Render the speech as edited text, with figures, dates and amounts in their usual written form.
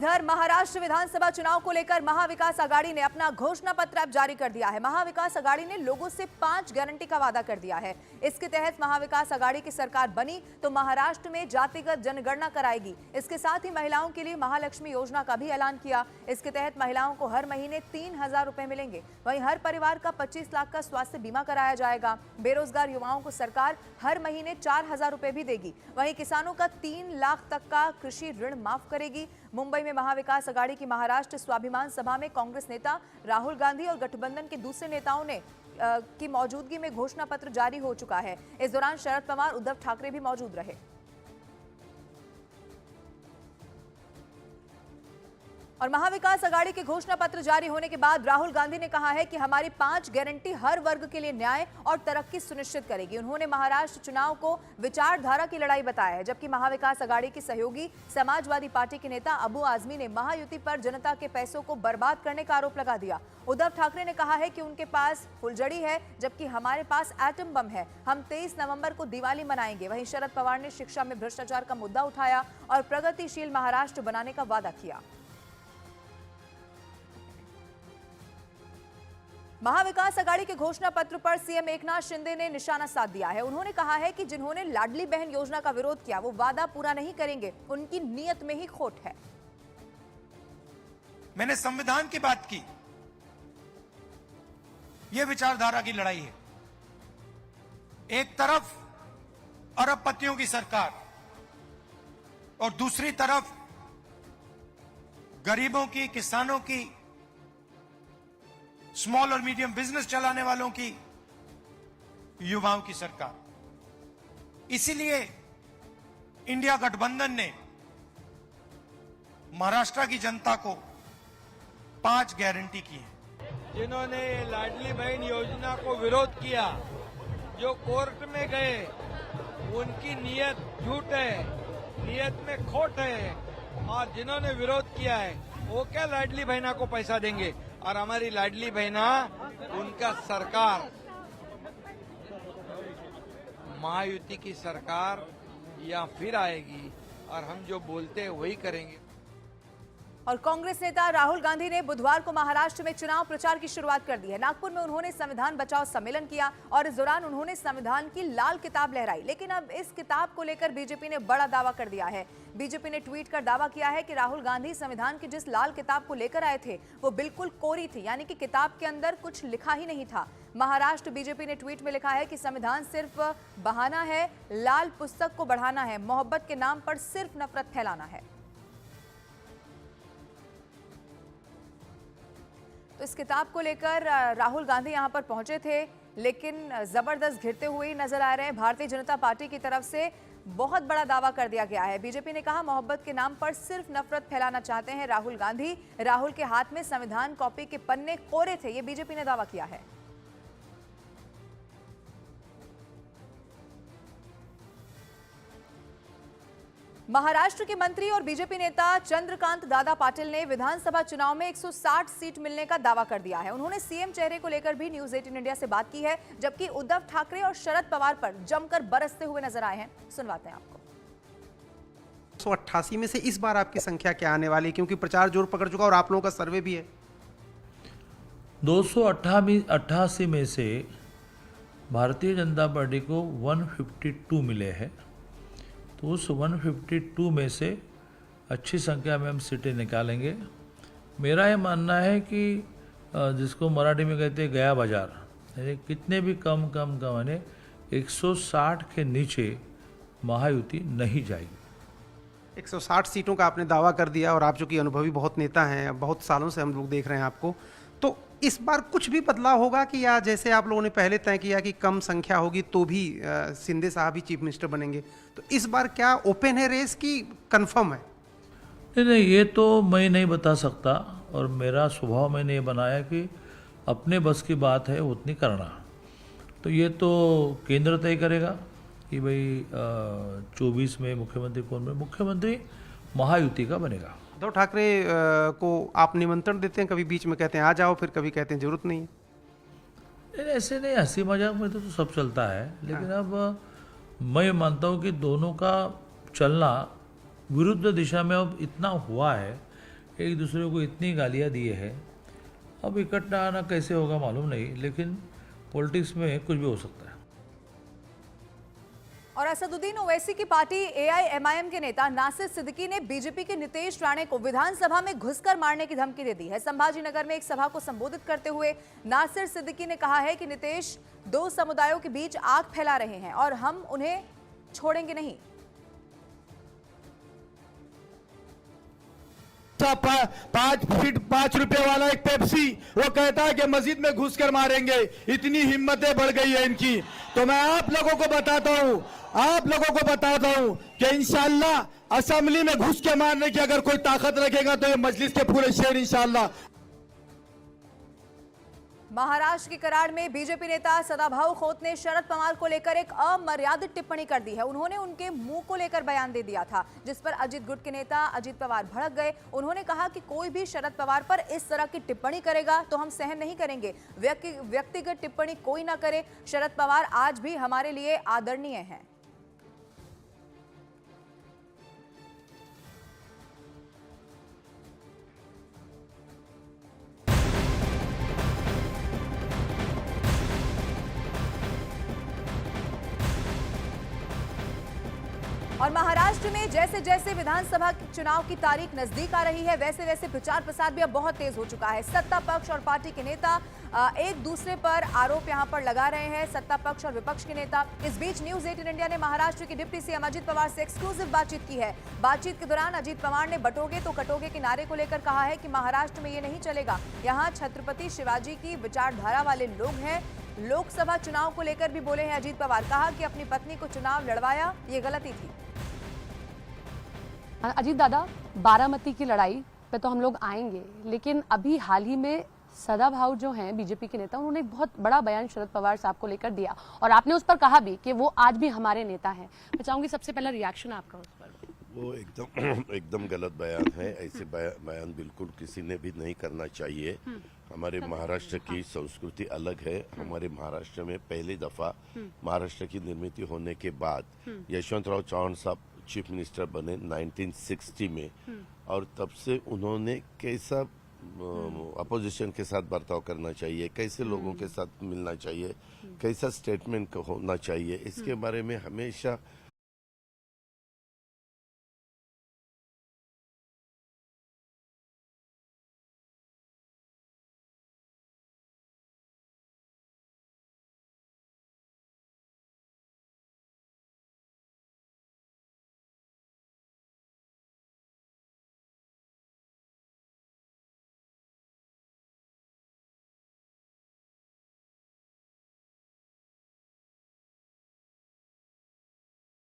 इधर महाराष्ट्र विधानसभा चुनाव को लेकर महाविकास आघाड़ी ने अपना घोषणा पत्र अब जारी कर दिया है। महाविकास आघाड़ी ने लोगों से 5 गारंटी का वादा कर दिया है। इसके तहत महाविकास आघाड़ी की सरकार बनी तो महाराष्ट्र में जातिगत जनगणना कराएगी। इसके साथ ही महिलाओं के लिए महालक्ष्मी योजना का भी ऐलान किया। इसके तहत महिलाओं को हर महीने 3,000 रुपए मिलेंगे। वहीं हर परिवार का 25 लाख का स्वास्थ्य बीमा कराया जाएगा। बेरोजगार युवाओं को सरकार हर महीने 4,000 रुपए भी देगी। वहीं किसानों का 3 लाख तक का कृषि ऋण माफ करेगी। मुंबई में महाविकास आघाड़ी की महाराष्ट्र स्वाभिमान सभा में कांग्रेस नेता राहुल गांधी और गठबंधन के दूसरे नेताओं ने की मौजूदगी में घोषणा पत्र जारी हो चुका है। इस दौरान शरद पवार, उद्धव ठाकरे भी मौजूद रहे। और महाविकास आघाड़ी के घोषणा पत्र जारी होने के बाद राहुल गांधी ने कहा है कि हमारी 5 गारंटी हर वर्ग के लिए न्याय और तरक्की सुनिश्चित करेगी। उन्होंने महाराष्ट्र चुनाव को विचारधारा की लड़ाई बताया है, जबकि महाविकास आघाड़ी की सहयोगी समाजवादी पार्टी के नेता अबू आजमी ने महायुति पर जनता के पैसों को बर्बाद करने का आरोप लगा दिया। उद्धव ठाकरे ने कहा है कि उनके पास फुलझड़ी है, जबकि हमारे पास एटम बम है। हम 23 नवंबर को दिवाली मनाएंगे। वहीं शरद पवार ने शिक्षा में भ्रष्टाचार का मुद्दा उठाया और प्रगतिशील महाराष्ट्र बनाने का वादा किया। महाविकास आघाड़ी के घोषणा पत्र पर सीएम एकनाथ शिंदे ने निशाना साध दिया है। उन्होंने कहा है कि जिन्होंने लाडली बहन योजना का विरोध किया वो वादा पूरा नहीं करेंगे, उनकी नीयत में ही खोट है। मैंने संविधान की बात की, यह विचारधारा की लड़ाई है। एक तरफ अरबपतियों की सरकार और दूसरी तरफ गरीबों की, किसानों की, स्मॉल और मीडियम बिजनेस चलाने वालों की, युवाओं की सरकार। इसीलिए इंडिया गठबंधन ने महाराष्ट्र की जनता को 5 गारंटी की है। जिन्होंने लाडली बहन योजना को विरोध किया, जो कोर्ट में गए, उनकी नीयत झूठ है, नीयत में खोट है। और जिन्होंने विरोध किया है वो क्या लाडली बहना को पैसा देंगे? और हमारी लाडली बहना, उनका सरकार, महायुति की सरकार या फिर आएगी और हम जो बोलते हैं वही करेंगे। और कांग्रेस नेता राहुल गांधी ने बुधवार को महाराष्ट्र में चुनाव प्रचार की शुरुआत कर दी है। नागपुर में उन्होंने संविधान बचाओ सम्मेलन किया और इस दौरान उन्होंने संविधान की लाल किताब लहराई। लेकिन अब इस किताब को लेकर बीजेपी ने बड़ा दावा कर दिया है। बीजेपी ने ट्वीट कर दावा किया है कि राहुल गांधी संविधान की जिस लाल किताब को लेकर आए थे वो बिल्कुल कोरी थी, यानी कि किताब के अंदर कुछ लिखा ही नहीं था। महाराष्ट्र बीजेपी ने ट्वीट में लिखा है कि संविधान सिर्फ बहाना है, लाल पुस्तक को बढ़ाना है, मोहब्बत के नाम पर सिर्फ नफरत फैलाना है। तो इस किताब को लेकर राहुल गांधी यहां पर पहुंचे थे, लेकिन जबरदस्त घिरते हुए ही नजर आ रहे हैं। भारतीय जनता पार्टी की तरफ से बहुत बड़ा दावा कर दिया गया है। बीजेपी ने कहा मोहब्बत के नाम पर सिर्फ नफरत फैलाना चाहते हैं राहुल गांधी। राहुल के हाथ में संविधान कॉपी के पन्ने कोरे थे, ये बीजेपी ने दावा किया है। महाराष्ट्र के मंत्री और बीजेपी नेता चंद्रकांत दादा पाटिल ने विधानसभा चुनाव में 160 सीट मिलने का दावा कर दिया है। उन्होंने सीएम चेहरे को लेकर भी न्यूज 18 इंडिया से बात की है, जबकि उद्धव ठाकरे और शरद पवार पर जमकर बरसते हुए नजर आए हैं। सुनवाते हैं आपको। 188 में से इस बार आपकी संख्या क्या आने वाली, क्योंकि प्रचार जोर पकड़ चुका और आप लोगों का सर्वे भी है। 288 में से भारतीय जनता पार्टी को 152 मिले हैं, तो उस 152 में से अच्छी संख्या में हम सीटें निकालेंगे। मेरा ये मानना है कि जिसको मराठी में कहते हैं गया बाजार, यानी कितने भी कम यानी 160 के नीचे महायुति नहीं जाएगी। 160 सीटों का आपने दावा कर दिया और आप जो कि अनुभवी बहुत नेता हैं, बहुत सालों से हम लोग देख रहे हैं आपको, तो इस बार कुछ भी बदलाव होगा कि या जैसे आप लोगों ने पहले तय किया कि कम संख्या होगी तो भी शिंदे साहब ही चीफ मिनिस्टर बनेंगे, तो इस बार क्या ओपन है रेस की कंफर्म है? नहीं, ये तो मैं नहीं बता सकता और मेरा स्वभाव मैंने ये बनाया कि अपने बस की बात है उतनी करना। तो ये तो केंद्र तय करेगा कि भाई 24 में मुख्यमंत्री कौन बने। मुख्यमंत्री महायुति का बनेगा। उद्धव ठाकरे को आप निमंत्रण देते हैं, कभी बीच में कहते हैं आ जाओ, फिर कभी कहते हैं जरूरत नहीं है। ऐसे नहीं, हंसी मजाक में तो सब चलता है, लेकिन अब मैं मानता हूँ कि दोनों का चलना विरुद्ध दिशा में अब इतना हुआ है एक दूसरे को इतनी गालियाँ दिए हैं। अब इकट्ठा आना कैसे होगा मालूम नहीं, लेकिन पॉलिटिक्स में कुछ भी हो सकता है। और असदुद्दीन ओवैसी की पार्टी एआईएमआईएम के नेता नासिर सिद्दीकी ने बीजेपी के नीतीश राणे को विधानसभा में घुसकर मारने की धमकी दे दी है। संभाजीनगर में एक सभा को संबोधित करते हुए नासिर सिद्दीकी ने कहा है कि नीतीश दो समुदायों के बीच आग फैला रहे हैं और हम उन्हें छोड़ेंगे नहीं। 5 रुपए वाला एक पेप्सी वो कहता है कि मस्जिद में घुसकर मारेंगे। इतनी हिम्मतें बढ़ गई है इनकी। तो मैं आप लोगों को बताता हूं कि इंशाअल्लाह असेंबली में घुस के मारने की अगर कोई ताकत रखेगा तो ये मजलिस के पूरे शेर इंशाअल्लाह। महाराष्ट्र के कराड़ में बीजेपी नेता सदाभाऊ खोत ने शरद पवार को लेकर एक अमर्यादित टिप्पणी कर दी है। उन्होंने उनके मुंह को लेकर बयान दे दिया था, जिस पर अजीत गुट के नेता अजीत पवार भड़क गए। उन्होंने कहा कि कोई भी शरद पवार पर इस तरह की टिप्पणी करेगा तो हम सहन नहीं करेंगे। व्यक्तिगत टिप्पणी कोई ना करे, शरद पवार आज भी हमारे लिए आदरणीय हैं। और महाराष्ट्र में जैसे जैसे विधानसभा चुनाव की तारीख नजदीक आ रही है, वैसे वैसे प्रचार प्रसार भी अब बहुत तेज हो चुका है। सत्ता पक्ष और पार्टी के नेता एक दूसरे पर आरोप यहां पर लगा रहे हैं, सत्ता पक्ष और विपक्ष के नेता। इस बीच न्यूज 18 इंडिया ने महाराष्ट्र के डिप्टी सीएम अजीत पवार से एक्सक्लूसिव बातचीत की है। बातचीत के दौरान अजीत पवार ने बटोगे तो कटोगे के नारे को लेकर कहा है कि महाराष्ट्र में ये नहीं चलेगा, यहाँ छत्रपति शिवाजी की विचारधारा वाले लोग हैं। लोकसभा चुनाव को लेकर भी बोले हैं अजीत पवार, कहा कि अपनी पत्नी को चुनाव लड़वाया ये गलती थी। अजीत दादा, बारामती की लड़ाई पे तो हम लोग आएंगे, लेकिन अभी हाल ही में सदाभाऊ जो हैं बीजेपी के नेता, उन्होंने एक बहुत बड़ा बयान शरद पवार साहब को लेकर दिया और आपने उस पर कहा भी कि वो आज भी हमारे नेता हैं। मैं चाहूंगी सबसे पहला रिएक्शन आपका उस पर। वो एकदम गलत बयान है। ऐसे बयान बिल्कुल किसी ने भी नहीं करना चाहिए। हमारे महाराष्ट्र की संस्कृति अलग है। हमारे महाराष्ट्र में पहली दफा महाराष्ट्र की निर्मित होने के बाद यशवंतराव चव्हाण साहब चीफ मिनिस्टर बने 1960 में, और तब से उन्होंने कैसा अपोजिशन के साथ बर्ताव करना चाहिए, कैसे लोगों के साथ मिलना चाहिए, कैसा स्टेटमेंट होना चाहिए, इसके बारे में हमेशा